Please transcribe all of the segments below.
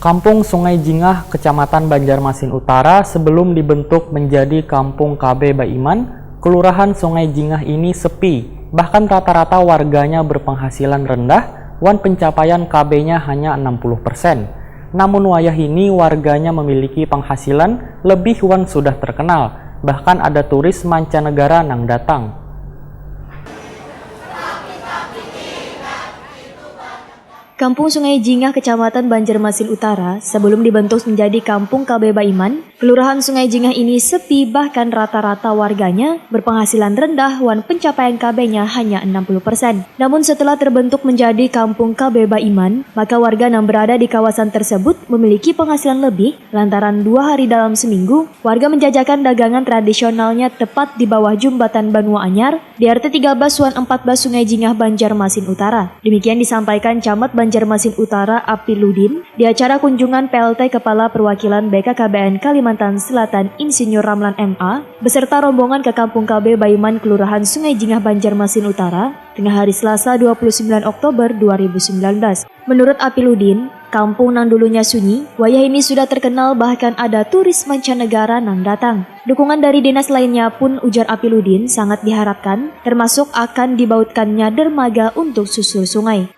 Kampung Sungai Jingah, Kecamatan Banjarmasin Utara sebelum dibentuk menjadi Kampung KB Baiman, Kelurahan Sungai Jingah ini sepi. Bahkan rata-rata warganya berpenghasilan rendah, wan pencapaian KB-nya hanya 60%. Namun wayah ini warganya memiliki penghasilan lebih wan sudah terkenal. Bahkan ada turis mancanegara nang datang. Kampung Sungai Jingah, Kecamatan Banjarmasin Utara, sebelum dibentuk menjadi Kampung KB Baiman, Kelurahan Sungai Jingah ini sepi, bahkan rata-rata warganya berpenghasilan rendah, wan pencapaian KB-nya hanya 60%. Namun setelah terbentuk menjadi Kampung KB Baiman, maka warga yang berada di kawasan tersebut memiliki penghasilan lebih, lantaran 2 hari dalam seminggu, warga menjajakan dagangan tradisionalnya tepat di bawah jembatan Banua Anyar, di RT 13 Wan 14 Sungai Jingah, Banjarmasin Utara. Demikian disampaikan Camat Banjarmasin Utara Apiludin di acara kunjungan PLT Kepala Perwakilan BKKBN Kalimantan Selatan Insinyur Ramlan MA beserta rombongan ke Kampung KB Baiman Kelurahan Sungai Jingah Banjarmasin Utara tengah hari Selasa 29 Oktober 2019. Menurut Apiludin, kampung nang dulunya sunyi, wayah ini sudah terkenal, bahkan ada turis mancanegara nang datang. Dukungan dari dinas lainnya pun, ujar Apiludin, sangat diharapkan, termasuk akan dibautkannya dermaga untuk susur sungai.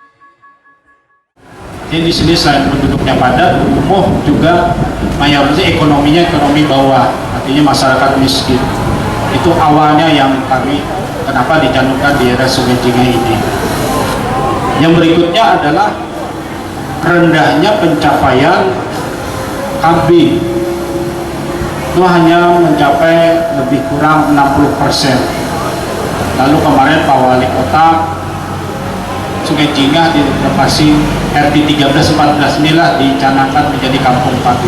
Jadi di sini selain penduduknya padat, kumuh, juga mayoritas ekonominya ekonomi bawah, artinya masyarakat miskin. Itu awalnya yang kami kenapa dicantumkan di daerah Sungai Jingah ini. Yang berikutnya adalah rendahnya pencapaian KB. Itu hanya mencapai lebih kurang 60%. Lalu kemarin Pak Wali Kota Sungai Jingah di lokasi RT 13-14 inilah dicanangkan menjadi Kampung KB.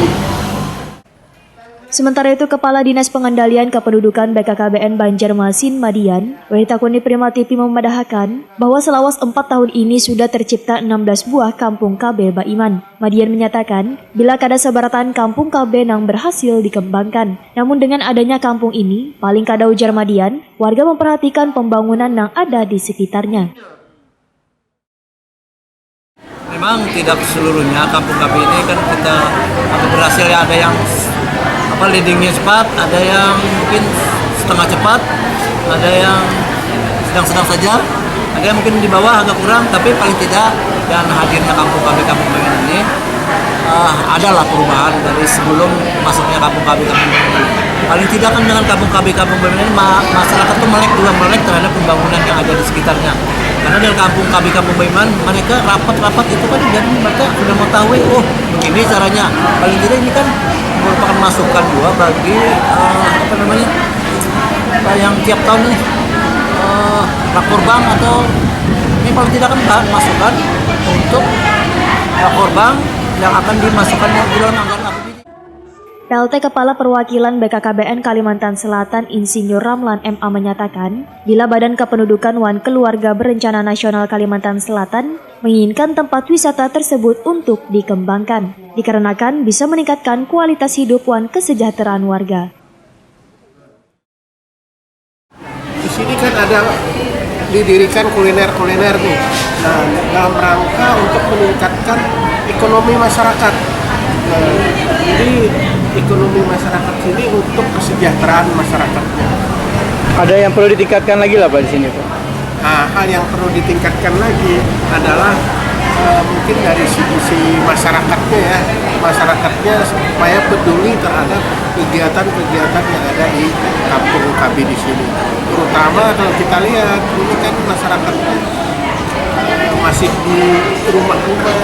Sementara itu, Kepala Dinas Pengendalian Kependudukan BKKBN Banjarmasin Madian, Wahidakuni Primatipi memadahakan bahwa selawas 4 tahun ini sudah tercipta 16 buah Kampung KB Baiman. Madian menyatakan, bila kada sebaratan Kampung KB yang berhasil dikembangkan. Namun dengan adanya kampung ini, paling kada, ujar Madian, warga memperhatikan pembangunan yang ada di sekitarnya. Memang tidak seluruhnya Kampung KB ini kan kita berhasil ya, ada yang leadingnya cepat, ada yang mungkin setengah cepat, ada yang sedang-sedang saja, ada yang mungkin di bawah agak kurang, tapi paling tidak dan hadirnya Kampung KB Kampung Baiman ini adalah perubahan dari sebelum masuknya Kampung KB Kampung Baiman. Paling tidak kan dengan Kampung KB Kampung Baiman ini masyarakat tuh melek terhadap pembangunan yang ada di sekitarnya. Karena dari Kampung KB Kampung Baiman mereka rapat-rapat itu kan, jadi mereka sudah mengetahui, oh begini caranya. Paling tidak ini kan merupakan masukan juga bagi yang tiap tahun ini rakorbang, atau ini paling tidak kan bahan masukan untuk rakorbang yang akan dimasukkan di dalam anggaran APBD. PLT Kepala Perwakilan BKKBN Kalimantan Selatan Insinyur Ramlan MA menyatakan, bila Badan Kependudukan wan Keluarga Berencana Nasional Kalimantan Selatan menginginkan tempat wisata tersebut untuk dikembangkan, dikarenakan bisa meningkatkan kualitas hidup wan kesejahteraan warga. Di sini kan ada didirikan kuliner nih, dalam rangka untuk meningkatkan ekonomi masyarakat. Jadi ekonomi masyarakat sini untuk kesejahteraan masyarakatnya. Ada yang perlu ditingkatkan lagi lah Pak di sini Pak? Hal yang perlu ditingkatkan lagi adalah mungkin dari sisi masyarakatnya ya, masyarakatnya supaya peduli terhadap kegiatan-kegiatan yang ada di Kampung KB di sini. Terutama kalau kita lihat ini kan masyarakatnya masih di rumah-rumah.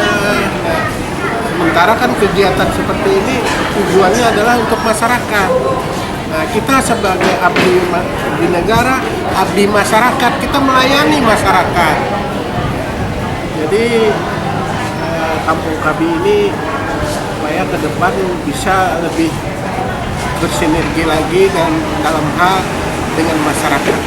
Sementara kan kegiatan seperti ini tujuannya adalah untuk masyarakat. Nah, kita sebagai abdi negara, abdi masyarakat, kita melayani masyarakat. Jadi Kampung KB ini supaya ke depan bisa lebih bersinergi lagi dan dalam hal dengan masyarakat.